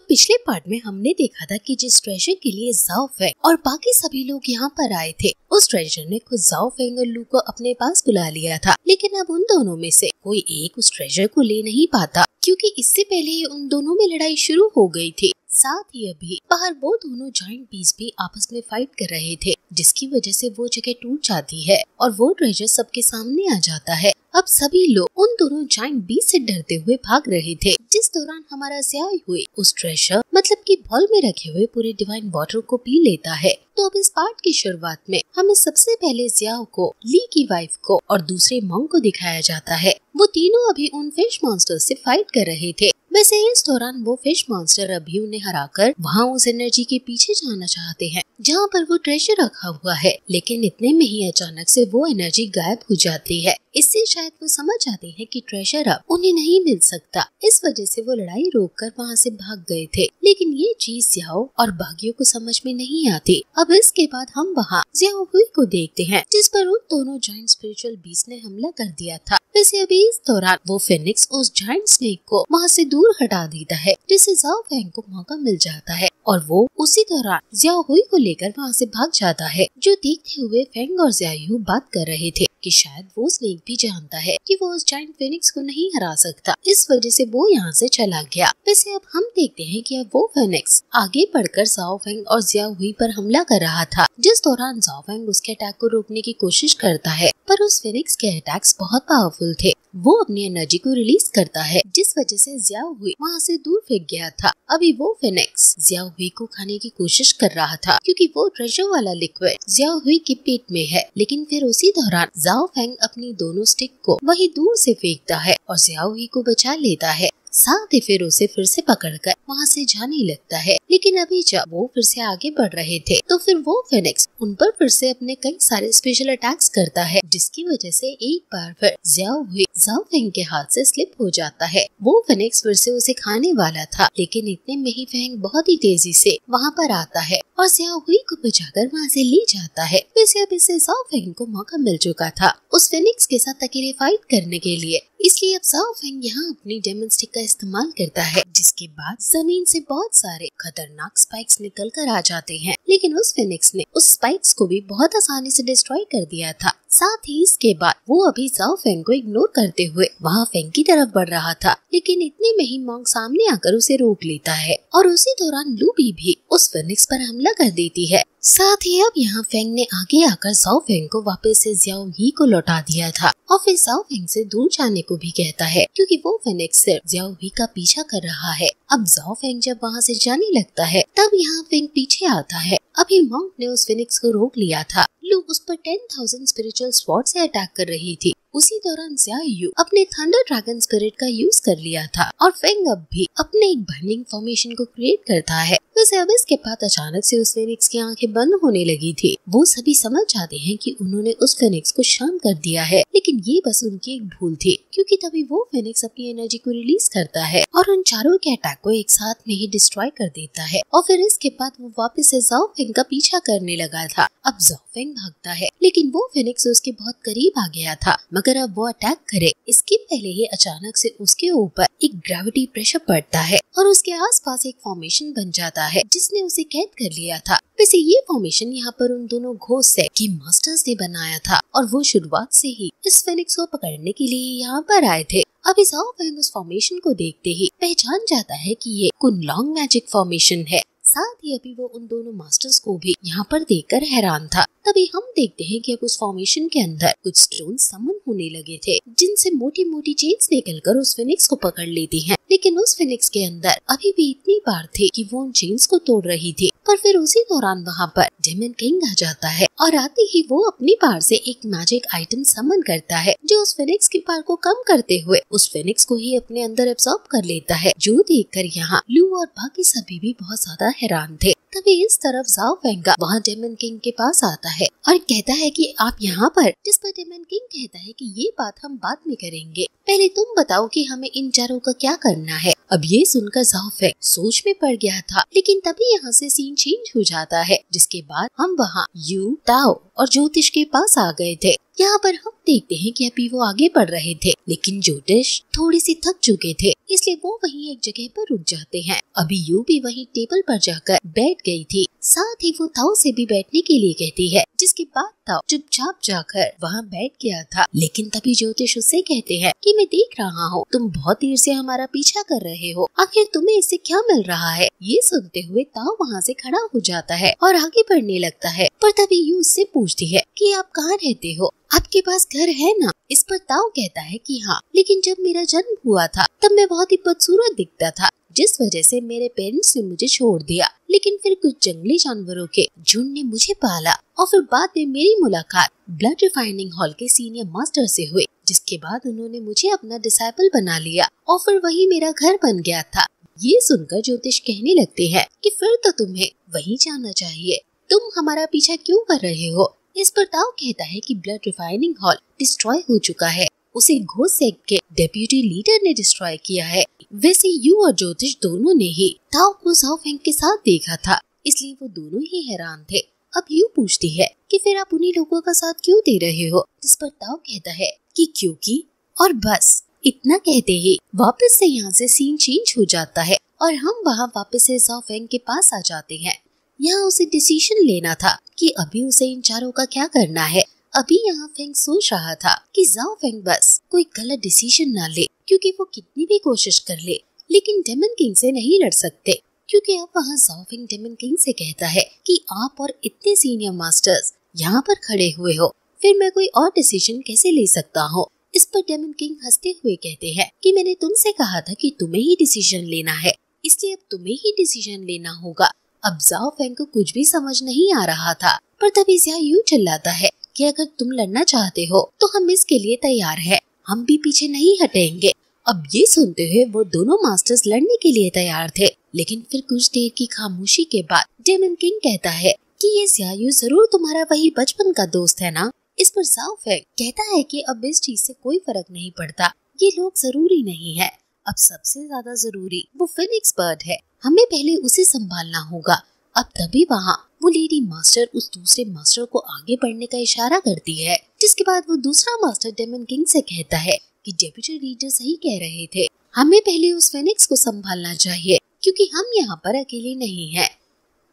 पिछले पार्ट में हमने देखा था कि जिस ट्रेजर के लिए जाओ फेंग और बाकी सभी लोग यहाँ पर आए थे, उस ट्रेजर ने खुद जाओ फेंग और लू को अपने पास बुला लिया था। लेकिन अब उन दोनों में से कोई एक उस ट्रेजर को ले नहीं पाता, क्योंकि इससे पहले ही उन दोनों में लड़ाई शुरू हो गई थी। साथ ही अभी बाहर वो दोनों जायंट बीस्ट भी आपस में फाइट कर रहे थे, जिसकी वजह से वो जगह टूट जाती है और वो ट्रेजर सबके सामने आ जाता है। अब सभी लोग उन दोनों जायंट बीस्ट से डरते हुए भाग रहे थे, जिस दौरान हमारा ज़ियाओ हुई उस ट्रेजर मतलब कि बॉल में रखे हुए पूरे डिवाइन वाटर को पी लेता है। तो अब इस पार्ट की शुरुआत में हमें सबसे पहले ज़ियाओ को, ली की वाइफ को और दूसरे मॉन्क को दिखाया जाता है। वो तीनों अभी उन फिश मॉन्स्टर से फाइट कर रहे थे। वैसे इस दौरान वो फिश मॉन्स्टर अभी उन्हें हराकर वहाँ उस एनर्जी के पीछे जाना चाहते हैं जहाँ पर वो ट्रेजर रखा हुआ है, लेकिन इतने में ही अचानक से वो एनर्जी गायब हो जाती है। इससे शायद वो समझ जाते हैं कि ट्रेजर अब उन्हें नहीं मिल सकता। इस वजह से वो लड़ाई रोककर वहाँ से भाग गए थे, लेकिन ये चीज ज़ियाओ और बागियों को समझ में नहीं आती। अब इसके बाद हम वहाँ ज़ियाओ हुई को देखते हैं, जिस पर उन दोनों जायंट स्पिरिचुअल बीस्ट ने हमला कर दिया था। वैसे अभी इस दौरान वो फिनिक्स उस जायंट स्नेक को वहाँ से दूर हटा देता है, जिससे ज़ाओ फेंग को मौका मिल जाता है और वो उसी दौरान ज़ियाओ हुई को लेकर वहाँ से भाग जाता है। जो देखते हुए फेंग और ज़ियाओ बात कर रहे थे कि शायद वो स्नेक भी जानता है कि वो उस जायंट फिनिक्स को नहीं हरा सकता, इस वजह से वो यहाँ से चला गया। वैसे अब हम देखते हैं कि अब वो फिनिक्स आगे बढ़कर ज़ाओ फेंग और ज़ियाओ हुई पर हमला कर रहा था, जिस दौरान ज़ाओ फेंग उसके अटैक को रोकने की कोशिश करता है, पर उस फिनिक्स के अटैक्स बहुत पावरफुल थे। वो अपनी एनर्जी को रिलीज करता है, जिस वजह से ज़ियाओ हुई वहाँ से दूर फेंक गया था। अभी वो फिनिक्स ज़ियाओ हुई को खाने की कोशिश कर रहा था, क्योंकि वो ट्रेजर वाला लिक्विड ज़ियाओ हुई के पेट में है। लेकिन फिर उसी दौरान ज़ाओ फेंग अपनी दोनों स्टिक को वही दूर से फेंकता है और ज़ियाओ हुई को बचा लेता है। साथ ही फिर उसे फिर से पकड़कर वहाँ से जाने लगता है। लेकिन अभी जब वो फिर से आगे बढ़ रहे थे, तो फिर वो फिनिक्स उन पर फिर से अपने कई सारे स्पेशल अटैक्स करता है, जिसकी वजह से एक बार फिर ज़ियाओ हुई ज़ाओ फेंग के हाथ से स्लिप हो जाता है। वो फिनिक्स फिर से उसे खाने वाला था, लेकिन इतने में ही फेंग बहुत ही तेजी से वहाँ पर आता है और ज़ियाओ हुई को बचाकर वहाँ से ले जाता है। वैसे अब इससे ज़ाओ फेंग को मौका मिल चुका था उस फिनिक्स के साथ अकेले फाइट करने के लिए, इसलिए अब ज़ाओ फेंग यहाँ अपनी डेमन स्टिक का इस्तेमाल करता है, जिसके बाद जमीन से बहुत सारे खतरनाक स्पाइक्स निकल कर आ जाते हैं। लेकिन उस फिनिक्स ने उस स्पाइक्स को भी बहुत आसानी से डिस्ट्रॉय कर दिया था। साथ ही इसके बाद वो अभी ज़ाओ फेंग को इग्नोर करते हुए वहाँ फेंग की तरफ बढ़ रहा था, लेकिन इतने में ही मॉन्क सामने आकर उसे रोक लेता है और उसी दौरान लूबी भी उस फिनिक्स पर हमला कर देती है। साथ ही अब यहाँ फेंग ने आगे आकर ज़ाओ फेंग को वापस से ज़ियाओ ही को लौटा दिया था और फिर ज़ाओ फेंग से दूर जाने को भी कहता है, क्योंकि वो फिनिक्स सिर्फ ज़ियाओ ही का पीछा कर रहा है। अब ज़ाओ फेंग जब वहाँ से जाने लगता है, तब यहाँ फेंग पीछे आता है। अभी मॉन्क ने उस फिनिक्स को रोक लिया था। लू उस पर 10,000 स्पिरिचुअल स्वॉर्ड से अटैक कर रही थी। उसी दौरान ज़ियाओ अपने थंडर ड्रैगन स्पिरिट का यूज कर लिया था और फेंग अब भी अपने एक बर्निंग फॉर्मेशन को क्रिएट करता है। वैसे अब इसके बाद अचानक से उस फिनिक्स की आंखें बंद होने लगी थी। वो सभी समझ जाते हैं कि उन्होंने उस फिनिक्स को शांत कर दिया है, लेकिन ये बस उनकी एक भूल थी, क्योंकि तभी वो फिनिक्स अपनी एनर्जी को रिलीज करता है और उन चारों के अटैक को एक साथ में ही डिस्ट्रॉय कर देता है। और फिर इसके बाद वो वापस से ज़ाओ फेंग का पीछा करने लगा था। अब ज़ाओ फेंग भागता है, लेकिन वो फिनिक्स उसके बहुत करीब आ गया था, मगर अब वो अटैक करे इसके पहले ही अचानक से उसके ऊपर एक ग्रेविटी प्रेशर पड़ता है और उसके आसपास एक फॉर्मेशन बन जाता है, जिसने उसे कैद कर लिया था। वैसे ये फॉर्मेशन यहाँ पर उन दोनों घोस्ट के मास्टर्स ने बनाया था और वो शुरुआत से ही इस फिनिक्स को पकड़ने के लिए यहाँ पर आए थे। अभी ज़ाओ फेंग उस फॉर्मेशन को देखते ही पहचान जाता है कि ये कुनलॉन्ग मैजिक फॉर्मेशन है। साथ ही अभी वो उन दोनों मास्टर्स को भी यहाँ पर देखकर हैरान था। तभी हम देखते हैं कि अब उस फॉर्मेशन के अंदर कुछ स्टोन समन होने लगे थे, जिनसे मोटी मोटी चेन्स निकलकर उस फिनिक्स को पकड़ लेती हैं। लेकिन उस फिनिक्स के अंदर अभी भी इतनी बार थी कि वो उन चेन्स को तोड़ रही थी। पर फिर उसी दौरान वहाँ पर डेमन किंग आ जाता है और आते ही वो अपनी पावर से एक मैजिक आइटम समन करता है, जो उस फिनिक्स की पावर को कम करते हुए उस फिनिक्स को ही अपने अंदर एब्सॉर्ब कर लेता है। जो देखकर यहाँ लू और बाकी सभी भी बहुत ज्यादा हैरान थे। तभी इस तरफ ज़ाओ फेंग वहाँ डेमन किंग के पास आता है और कहता है कि आप यहाँ पर, जिस पर डेमन किंग कहता है कि ये बात हम बाद में करेंगे, पहले तुम बताओ कि हमें इन चारों का क्या करना है। अब ये सुनकर ज़ाओ फेंग सोच में पड़ गया था, लेकिन तभी यहाँ से सीन चेंज हो जाता है, जिसके बाद हम वहाँ यू, ताओ और ज्योतिष के पास आ गए थे। यहाँ पर हम देखते हैं कि अभी वो आगे बढ़ रहे थे, लेकिन ज्योतिष थोड़ी सी थक चुके थे, इसलिए वो वहीं एक जगह पर रुक जाते हैं। अभी यू भी वहीं टेबल पर जाकर बैठ गई थी, साथ ही वो ताऊ से भी बैठने के लिए कहती है, जिसके बाद ताऊ चुपचाप जाकर वहाँ बैठ गया था। लेकिन तभी ज्योतिष उससे कहते हैं कि मैं देख रहा हूँ तुम बहुत देर से हमारा पीछा कर रहे हो, आखिर तुम्हें इससे क्या मिल रहा है। ये सुनते हुए ताऊ वहाँ से खड़ा हो जाता है और आगे बढ़ने लगता है, पर तभी यू उससे पूछती है कि आप कहाँ रहते हो, आपके पास घर है ना। इस पर ताऊ कहता है कि हाँ, लेकिन जब मेरा जन्म हुआ था तब मैं बहुत ही बदसूरत दिखता था, जिस वजह से मेरे पेरेंट्स ने मुझे छोड़ दिया। लेकिन फिर कुछ जंगली जानवरों के झुंड ने मुझे पाला और फिर बाद में मेरी मुलाकात ब्लड रिफाइनिंग हॉल के सीनियर मास्टर से हुई, जिसके बाद उन्होंने मुझे अपना डिसाइपल बना लिया और फिर वही मेरा घर बन गया था। ये सुनकर ज्योतिष कहने लगते हैं कि फिर तो तुम्हें वही जाना चाहिए, तुम हमारा पीछा क्यों कर रहे हो। इस पर ताऊ कहता है कि ब्लड रिफाइनिंग हॉल डिस्ट्रॉय हो चुका है, उसे घोस्ट सेक्ट के डेप्यूटी लीडर ने डिस्ट्रॉय किया है। वैसे यू और ज्योतिष दोनों ने ही ताऊ को जाओ फेंग के साथ देखा था, इसलिए वो दोनों ही हैरान थे। अब यू पूछती है कि फिर आप उन्हीं लोगों का साथ क्यों दे रहे हो, जिस पर ताऊ कहता है कि क्योंकि, और बस इतना कहते ही वापस से यहाँ से सीन चेंज हो जाता है और हम वहाँ वापस से जाओ फेंग के पास आ जाते हैं। यहाँ उसे डिसीजन लेना था कि अभी उसे इन चारों का क्या करना है। अभी यहाँ फेंग सोच रहा था कि जाओ फेंग बस कोई गलत डिसीजन ना ले, क्योंकि वो कितनी भी कोशिश कर ले लेकिन डेमन किंग से नहीं लड़ सकते, क्योंकि अब वहाँ जाओ फेंग डेमन किंग से कहता है कि आप और इतने सीनियर मास्टर्स यहाँ पर खड़े हुए हो, फिर मैं कोई और डिसीजन कैसे ले सकता हूँ। इस पर डेमन किंग हंसते हुए कहते हैं कि मैंने तुमसे कहा था कि तुम्हें ही डिसीजन लेना है, इसलिए अब तुम्हें ही डिसीजन लेना होगा। अब जाओ फेंग को कुछ भी समझ नहीं आ रहा था, पर तभी ज़िया यूं चिल्लाता है कि अगर तुम लड़ना चाहते हो तो हम इसके लिए तैयार हैं, हम भी पीछे नहीं हटेंगे। अब ये सुनते हुए वो दोनों मास्टर्स लड़ने के लिए तैयार थे, लेकिन फिर कुछ देर की खामोशी के बाद डेमन किंग कहता है कि ये ज़िया यूं जरूर तुम्हारा वही बचपन का दोस्त है ना। इस पर जाओ फेंग कहता है कि अब इस चीज से कोई फर्क नहीं पड़ता, ये लोग जरूरी नहीं है, अब सबसे ज्यादा जरूरी वो फिनिक्स बर्ड है, हमें पहले उसे संभालना होगा। अब तभी वहाँ वो लेडी मास्टर उस दूसरे मास्टर को आगे बढ़ने का इशारा करती है, जिसके बाद वो दूसरा मास्टर डेमन किंग से कहता है कि डेप्यूटी लीडर सही कह रहे थे, हमें पहले उस फिनिक्स को संभालना चाहिए, क्योंकि हम यहाँ पर अकेले नहीं हैं।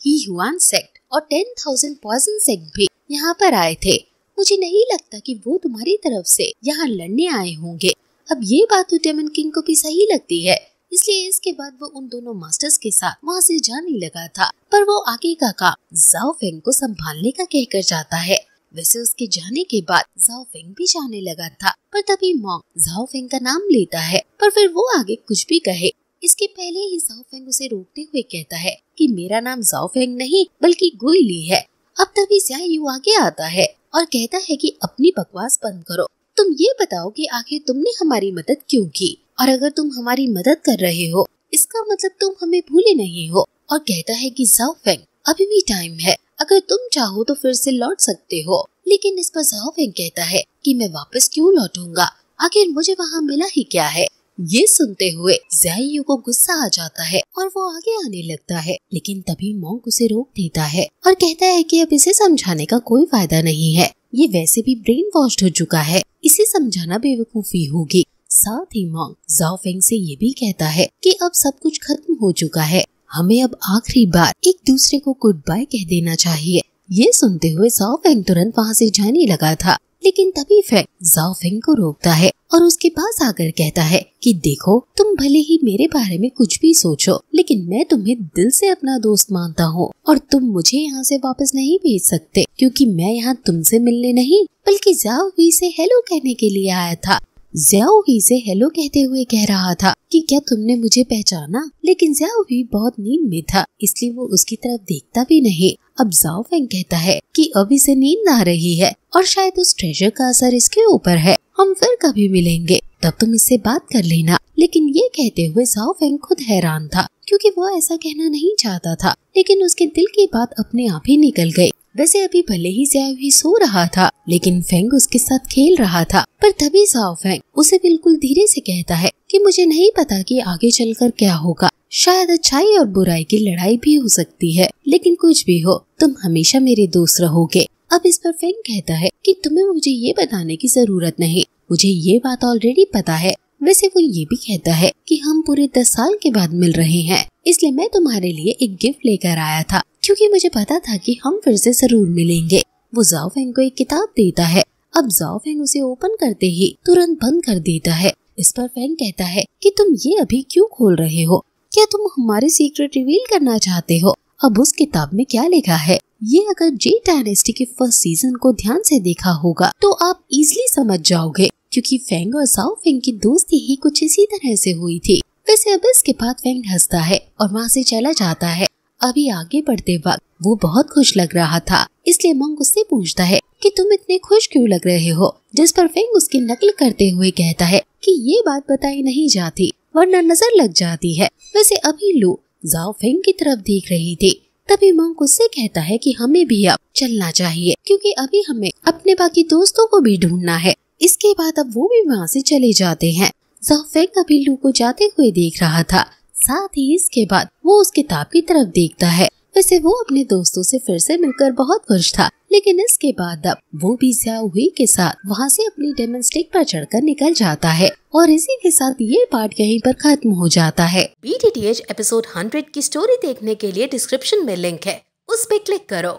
ही ह्यूआन सेक्ट और 10,000 पॉइजन सेक्ट भी यहाँ पर आए थे, मुझे नहीं लगता कि वो तुम्हारी तरफ से यहाँ लड़ने आए होंगे। अब ये बात तो डेमन किंग को भी सही लगती है, इसलिए इसके बाद वो उन दोनों मास्टर्स के साथ वहाँ से जाने लगा था, पर वो आगे का काम जाओ फेंग को संभालने का कहकर जाता है। वैसे उसके जाने के बाद जाओ फेंग भी जाने लगा था, पर तभी मॉन्ग जाओ फेंग का नाम लेता है, पर फिर वो आगे कुछ भी कहे इसके पहले ही जाओ फेंग उसे रोकते हुए कहता है कि मेरा नाम जाओ फेंग नहीं बल्कि गुइली है। अब तभी ज़िया यू आगे आता है और कहता है कि अपनी बकवास बंद करो, तुम ये बताओ कि आखिर तुमने हमारी मदद क्यों की, और अगर तुम हमारी मदद कर रहे हो इसका मतलब तुम हमें भूले नहीं हो। और कहता है कि जाओ फेंग अभी भी टाइम है, अगर तुम चाहो तो फिर से लौट सकते हो। लेकिन इस पर जाओ फेंग कहता है कि मैं वापस क्यों लौटूंगा, आखिर मुझे वहाँ मिला ही क्या है। ये सुनते हुए ज़िया यू को गुस्सा आ जाता है और वो आगे आने लगता है, लेकिन तभी मॉन्क उसे रोक देता है और कहता है कि अब इसे समझाने का कोई फायदा नहीं है, ये वैसे भी ब्रेन वॉश्ड हो चुका है, इसे समझाना बेवकूफी होगी। साथ ही मॉन्क जाओ फेंग से ये भी कहता है कि अब सब कुछ खत्म हो चुका है, हमें अब आखिरी बार एक दूसरे को गुड बाय कह देना चाहिए। ये सुनते हुए जाओ फेंग तुरंत वहाँ से जाने लगा था, लेकिन तभी फेंग जाओ फेंग को रोकता है और उसके पास आकर कहता है कि देखो तुम भले ही मेरे बारे में कुछ भी सोचो, लेकिन मैं तुम्हें दिल से अपना दोस्त मानता हूँ और तुम मुझे यहाँ से वापस नहीं भेज सकते, क्योंकि मैं यहाँ तुमसे मिलने नहीं बल्कि ज़ियाओ हुई से हेलो कहने के लिए आया था। ज़ियाओ हुई से हेलो कहते हुए कह रहा था कि क्या तुमने मुझे पहचाना, लेकिन ज़ियाओ हुई बहुत नींद में था इसलिए वो उसकी तरफ देखता भी नहीं। अब जाओ फेंग कहता है कि अब इसे नींद आ रही है और शायद उस ट्रेजर का असर इसके ऊपर है, हम फिर कभी मिलेंगे तब तुम इससे बात कर लेना। लेकिन ये कहते हुए जाओ फेंग खुद हैरान था, क्योंकि वो ऐसा कहना नहीं चाहता था, लेकिन उसके दिल की बात अपने आप ही निकल गई। वैसे अभी भले ही ज़ियाओ हुई सो रहा था, लेकिन फेंग उसके साथ खेल रहा था, पर तभी जाओ फेंग उसे बिल्कुल धीरे से कहता है कि मुझे नहीं पता कि आगे चलकर क्या होगा, शायद अच्छाई और बुराई की लड़ाई भी हो सकती है, लेकिन कुछ भी हो तुम हमेशा मेरे दोस्त रहोगे। अब इस पर फेंग कहता है कि तुम्हें मुझे ये बताने की जरूरत नहीं, मुझे ये बात ऑलरेडी पता है। वैसे वो ये भी कहता है कि हम पूरे 10 साल के बाद मिल रहे हैं, इसलिए मैं तुम्हारे लिए एक गिफ्ट लेकर आया था, क्योंकि मुझे पता था कि हम फिर से जरूर मिलेंगे। वो जाओ फेंग को एक किताब देता है। अब जाओ फेंग उसे ओपन करते ही तुरंत बंद कर देता है। इस पर फेंग कहता है कि तुम ये अभी क्यों खोल रहे हो, क्या तुम हमारे सीक्रेट रिवील करना चाहते हो? अब उस किताब में क्या लिखा है ये अगर जे डायनेस्टी के फर्स्ट सीजन को ध्यान से देखा होगा तो आप इजीली समझ जाओगे, क्योंकि फेंग और जाओ फेंग की दोस्ती ही कुछ इसी तरह से हुई थी। वैसे अब इसके बाद फेंग हंसता है और वहाँ से चला जाता है। अभी आगे बढ़ते वक्त वो बहुत खुश लग रहा था, इसलिए मंक उससे पूछता है कि तुम इतने खुश क्यों लग रहे हो, जिस पर फेंग उसकी नकल करते हुए कहता है कि ये बात बताई नहीं जाती वरना नजर लग जाती है। वैसे अभी लू जाओ फेंग की तरफ देख रही थी, तभी मंक उससे कहता है कि हमें भी अब चलना चाहिए, क्योंकि अभी हमें अपने बाकी दोस्तों को भी ढूंढना है। इसके बाद अब वो भी वहाँ से चले जाते हैं। जाओ फेंग अभी लू को जाते हुए देख रहा था, साथ ही इसके बाद वो उस किताब की तरफ देखता है। वैसे वो अपने दोस्तों से फिर से मिलकर बहुत खुश था, लेकिन इसके बाद अब वो भी ज़्याओ हुई के साथ वहाँ से अपनी डेमन स्टिक पर चढ़कर निकल जाता है। और इसी के साथ ये पार्ट यहीं पर खत्म हो जाता है। BTTH एपिसोड 100 की स्टोरी देखने के लिए डिस्क्रिप्शन में लिंक है, उस पे क्लिक करो।